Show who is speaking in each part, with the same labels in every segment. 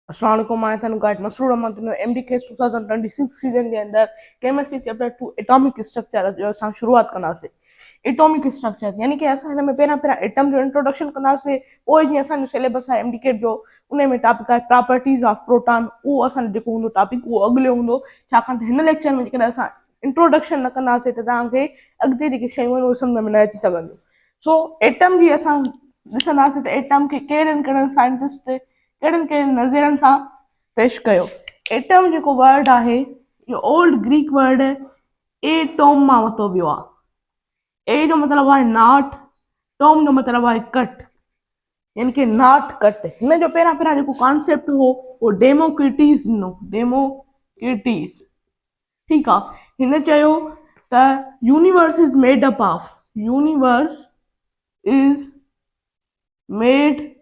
Speaker 1: अस्सलाम वालेकुम, मैं थानू गाइड मसरूर अहमद नो एमडीके 2026 सीजन के अंदर केमिस्ट्री चैप्टर 2 एटॉमिक स्ट्रक्चर जो असां शुरुआत कंदासीं। एटॉमिक स्ट्रक्चर यानी कि असां हिन में पहिरां एटम जो इंट्रोडक्शन कंदासीं, पोइ जीअं असांजो सिलेबस आहे एमडीके जो, उन में टॉपिक आहे प्रॉपर्टीज़ ऑफ प्रोटॉन। उहो असांजो जेको हूंदो टॉपिक उहो अॻिलो हूंदो, छाकाणि त हिन लेक्चर में जेकॾहिं असां इंट्रोडक्शन न कंदासीं त तव्हांखे अॻिते जेके शयूं आहिनि उहे सम्झ में न अची सघंदियूं। सो एटम जी असां ॾिसंदासीं त एटम खे कहिड़नि कहिड़नि साइंटिस्ट कहिड़नि कहिड़नि नज़रनि सां पेश कयो। एटम जेको वर्ड आहे इहो ओल्ड ग्रीक वर्ड एटोम मां वरितो वियो आहे। ए जो मतिलबु आहे नॉट, टोम जो मतिलबु आहे कट, यानी कि नॉट कट। हिन जो पहिरां जेको कॉन्सेप्ट हो उहो डेमोक्रिटीज़ ॾिनो, डेमोक्रिटीज़। ठीकु आहे। हिन चयो त universe is made up of, universe is made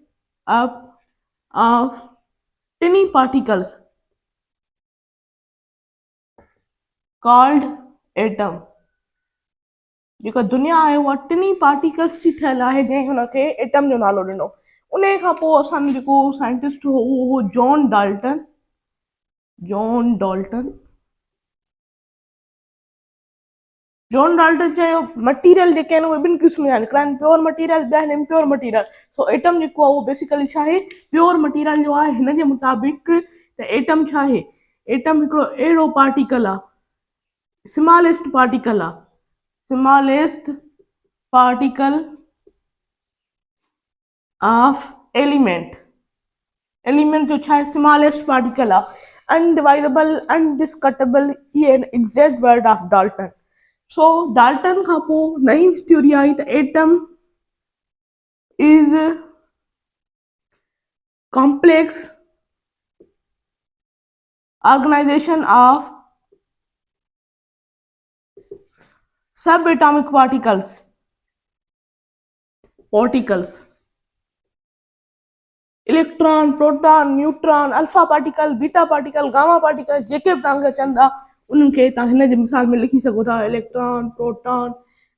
Speaker 1: up of tiny particles called atom। जेका दुनिया आहे उहा टिनी पार्टिकल्स जी ठहियल आहे, जंहिं हुनखे एटम जो नालो ॾिनो। उन खां पोइ असांजो जेको साइंटिस्ट हो उहो हो जॉन डाल्टन। जॉन डाल्टन चयो मटीरियल जेके आहिनि उहे ॿिनि क़िस्म जा आहिनि, हिकिड़ा आहिनि प्योर मटीरियल, ॿिया आहिनि इम्प्योर मटीरियल। सो एटम जेको आहे उहो बेसिकली छा आहे, प्योर मटीरियल जो आहे। हिन जे मुताबिक़ त एटम छा आहे, एटम हिकिड़ो अहिड़ो पार्टिकल आहे, स्मॉलेस्ट पार्टिकल आहे, smallest particle of element. Element जो छा आहे, स्मॉलेस्ट पार्टिकल आहे, अनडिवाइडेबल, अनडिस्कटेबल, इहे exact word of Dalton. So Dalton खां पोइ नई थ्योरी आई त atom is complex organisation of sub atomic particles, electron, proton, neutron, alpha particle, beta particle, gamma particle, जेके बि तव्हांखे अचनि था उन्हनि खे तव्हां हिन जी मिसाल में लिखी सघो था। Electron, proton,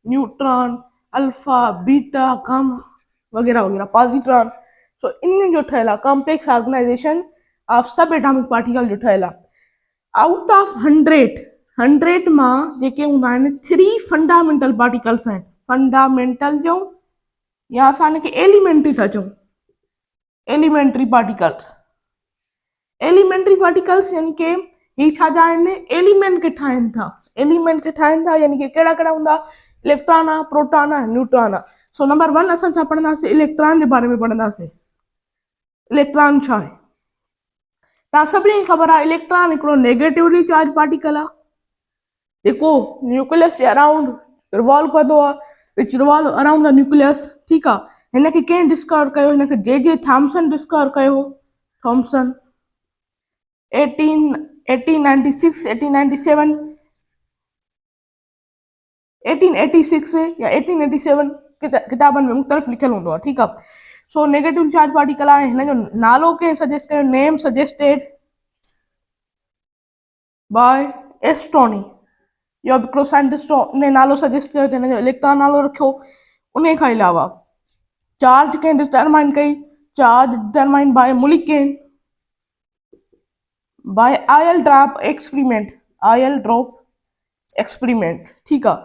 Speaker 1: neutron, alpha, beta, gamma वग़ैरह वग़ैरह, पॉजिट्रॉन। सो इन जो ठहियल आहे complex organisation of sub atomic particle जो ठहियल आहे। आउट ऑफ 100 मां जेके हूंदा आहिनि 3 फंडामेंटल पार्टिकल्स आहिनि। फंडामेंटल चऊं या असां हिनखे एलिमेंट्री था चऊं, एलिमेंट्री पार्टिकल्स यानी कि ही छा जा आहिनि, एलिमेंट खे ठाहिनि था, यानी कि कहिड़ा कहिड़ा हूंदा, इलेक्ट्रॉन आहे, प्रोटॉन आहे, न्यूट्रॉन आहे। सो नंबर 1 असां छा पढ़ंदासीं, इलेक्ट्रॉन जे बारे में पढ़ंदासीं। इलेक्ट्रॉन छा आहे, तव्हां सभिनी खे ख़बर आहे इलेक्ट्रॉन हिकिड़ो नेगेटिवली चार्ज पार्टिकल आहे जेको न्यूक्लियस जे अराउंड रिवॉल्व कंदो आहे, विच रिवॉल्व अराउंड द न्यूक्लियस। ठीकु आहे। हिनखे कंहिं डिस्कवर कयो, हिनखे जे थॉम्सन डिस्कवर कयो, थॉम्सन 1896 1897 1886 या 1887 किताबनि में मुख़्तलिफ़ लिखियलु हूंदो आहे। ठीकु आहे। सो नेगेटिव चार्ज पार्टिकल आहे। हिन जो नालो कंहिं सजेस्ट कयो, नेम सजेस्टेड बाय एस्ट्रोनी। इहो हिकिड़ो साइंटिस्ट हो, उन नालो सजेस्ट कयो त हिन जो इलेक्ट्रॉन नालो रखियो। उन खां अलावा चार्ज कंहिं डिटरमाइन कई, charge determine by Mulliken, by oil drop experiment. ठीकु आहे।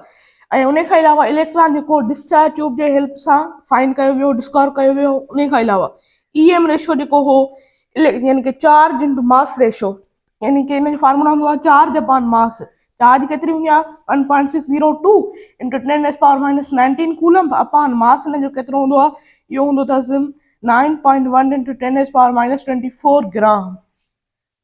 Speaker 1: ऐं उन खां अलावा इलेक्ट्रॉन जेको डिस्चार्ज ट्यूब जे हेल्प सां फाइंड कयो वियो, डिस्कवर कयो वियो। उन खां अलावा EM रेशो जेको हो, यानी कि चार्ज इंटू मास रेशो, यानी कि हिन जो फार्मूला हूंदो आहे चार्ज अपॉन मास। चार्ज केतिरी हूंदी आहे, 1.602 इंटू 10⁻⁻19 कूलम अपॉन मास हिन जो केतिरो हूंदो आहे, इहो हूंदो अथसि 9.1 इंटू 10⁻⁻24 ग्राम।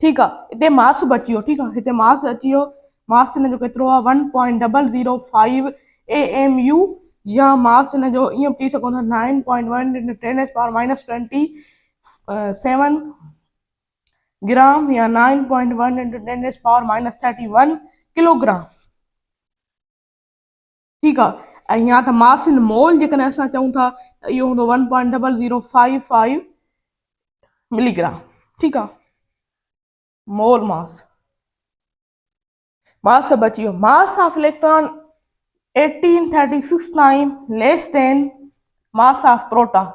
Speaker 1: ठीकु आहे। हिते मास बची वियो। ठीकु आहे, हिते मास अची वियो। मास हिन जो केतिरो आहे, 1.005 AMU, या मास हिन जो ईअं चई सघूं था 9.1 इंटू 10⁻27 ग्राम, या 9.1 इंटू 10⁻31 किलोग्राम। ठीकु आहे। ऐं या त मास इन मोल जेकॾहिं असां चऊं था त इहो हूंदो 1.0055 मिलीग्राम। ठीकु आहे, मोल मास बची वियो। Mass of electron 1836 time less then mass of proton.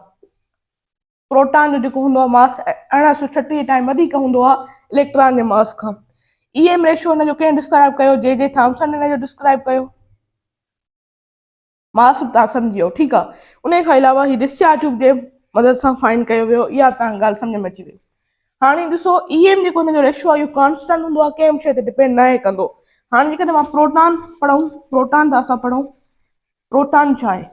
Speaker 1: Proton जो जेको हूंदो आहे मास 1836 टाइम वधीक हूंदो आहे इलेक्ट्रॉन जे मास खां। ईएम रेशियो हिन जो कंहिं डिस्क्राइब कयो, जे जे थॉम्सन हिन जो डिस्क्राइब कयो। मास तव्हां सम्झी वियो, ठीकु आहे। उन खां अलावा ही डिस्चार्ज ट्यूब जे मदद सां फाइंड कयो वियो। इहा तव्हां ॻाल्हि सम्झ में अची वई। हाणे ॾिसो ईएम जेको हिन जो रेशियो आहे इहो कॉन्स्टेंट हूंदो आहे, कंहिं बि शइ ते डिपेंड न कंदो। हाणे जेकॾहिं मां प्रोटॉन पढ़ूं, प्रोटॉन त असां पढ़ूं प्रोटॉन छा आहे।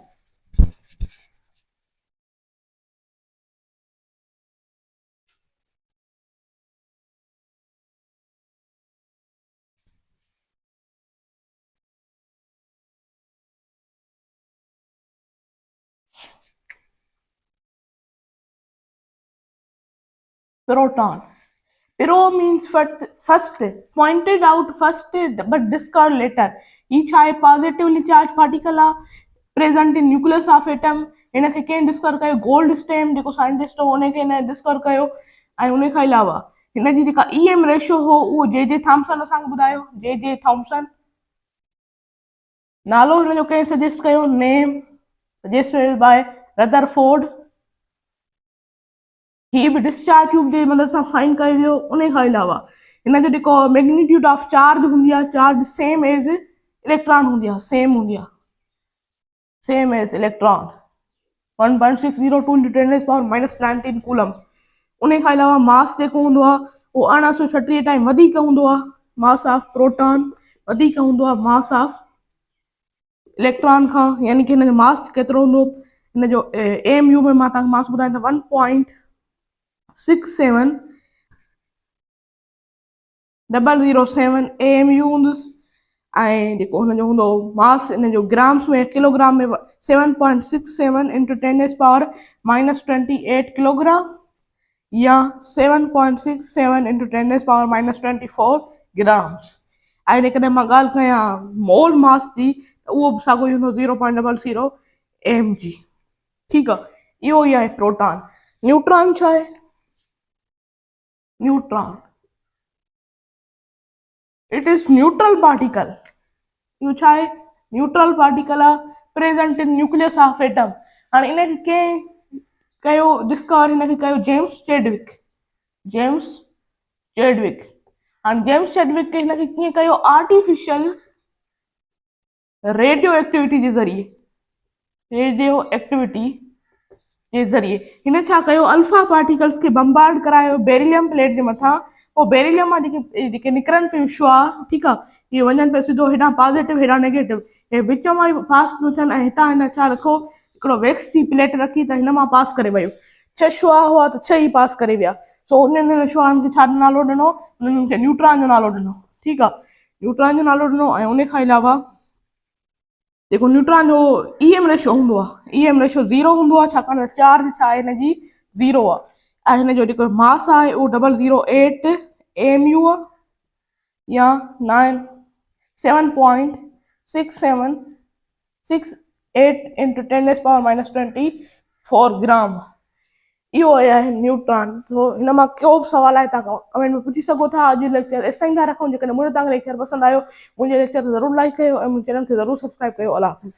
Speaker 1: Proton. Piro means first, pointed out first, but discard later. Each है positively charged particle present in nucleus of atom. इनखे कंहिं डिस्कवर कयो, गोल्ड स्टेम जेको साइंटिस्ट हो उनखे हिन डिस्कवर कयो। ऐं उन खां अलावा हिन जी जेका ईएम रेशियो हो उहो जे जे थॉम्सन असांखे ॿुधायो। जे जे थॉम्सन नालो हिन जो कंहिं सजेस्ट कयो, नेम सजेस्टेड बाय रदरफोर्ड। ही बि डिस्चार्ज ट्यूब जे मदद सां फाइंड कयो वियो। उन खां अलावा हिन जो जेको मैग्नीट्यूड ऑफ चार्ज हूंदी आहे, चार्ज सेम एज इलेक्ट्रॉन हूंदी आहे, सेम हूंदी आहे, सेम एज इलेक्ट्रॉन 1.602 × 10⁻⁻19 कूलम। उन खां अलावा मास जेको हूंदो आहे उहो 1836 टाइम वधीक हूंदो आहे। मास ऑफ प्रोटॉन वधीक हूंदो आहे मास ऑफ इलेक्ट्रॉन खां। यानी कि हिन जो मास केतिरो हूंदो, हिन जो एम यू में मां तव्हांखे मास ॿुधायां त 1.67007 AMU हूंदुसि। ऐं जेको हुनजो हूंदो मास हिन जो ग्राम्स में किलोग्राम में 7.67 × 10⁻⁻28 किलोग्राम या 7.67 × 10⁻⁻24 ग्राम्स। ऐं जेकॾहिं मां ॻाल्हि कयां मोल मास जी त उहो बि साॻियो ई हूंदो 0.00 mg। ठीकु आहे, इहो ई आहे प्रोटॉन। न्यूट्रॉन छा आहे? Neutron it is neutral particle. इहो छा आहे? न्यूट्रल पार्टिकल आहे present in nucleus of atom. हाणे इनखे कंहिं कयो डिस्कवर, हिनखे कयो जेम्स चेडविक। James Chadwick. हाणे जेम्स चेडविक हिनखे कीअं कयो? आर्टिफिशियल रेडियो एक्टिविटी जे ज़रिए, रेडियो एक्टिविटी जे ज़रिए हिन छा कयो? अल्फा पार्टिकल्स खे बम्बार्ड करायो बेरिलियम प्लेट जे मथां। पोइ बेरिलियम मां जेके निकिरनि पियूं शुआ, ठीकु आहे, इहे वञनि पियो सिधो हेॾां पॉज़िटिव हेॾां नेगेटिव, हे विच मां ई पास पियूं थियनि। ऐं हितां हिन छा रखो, हिकिड़ो वैक्स जी प्लेट रखी त हिन मां पास करे वियो। 6 शुआ हुआ त 6 ई पास करे विया। सो उन्हनि शुआनि खे छा नालो ॾिनो? उन्हनि खे न्यूट्रॉन जो नालो ॾिनो। ठीकु आहे, न्यूट्रॉन जो नालो ॾिनो। ऐं उन खां अलावा जेको न्यूट्रॉन जो ईएम रेशियो हूंदो आहे, ईएम रेशियो 0 हूंदो आहे, छाकाणि त चार्ज छा आहे हिनजी 0 आहे। ऐं हिन जो जेको मास आहे उहो 008 AMU आहे या 7.6768 × 10⁻⁻24 ग्राम। इहो आहे न्यूट्रॉन। सो हिन मां को बि सवाल आहे तव्हां कमेंट में पुछी सघो था। अॼु लेक्चर एसि ताईं था रखूं। जेकॾहिं मुंहिंजो तव्हांखे लेक्चर पसंदि आयो, मुंहिंजे लेक्चर खे ज़रूरु लाइक कयो ऐं मुंहिंजे चैनल खे ज़रूरु सब्सक्राइब कयो। अल्लाह हाफ़िज़।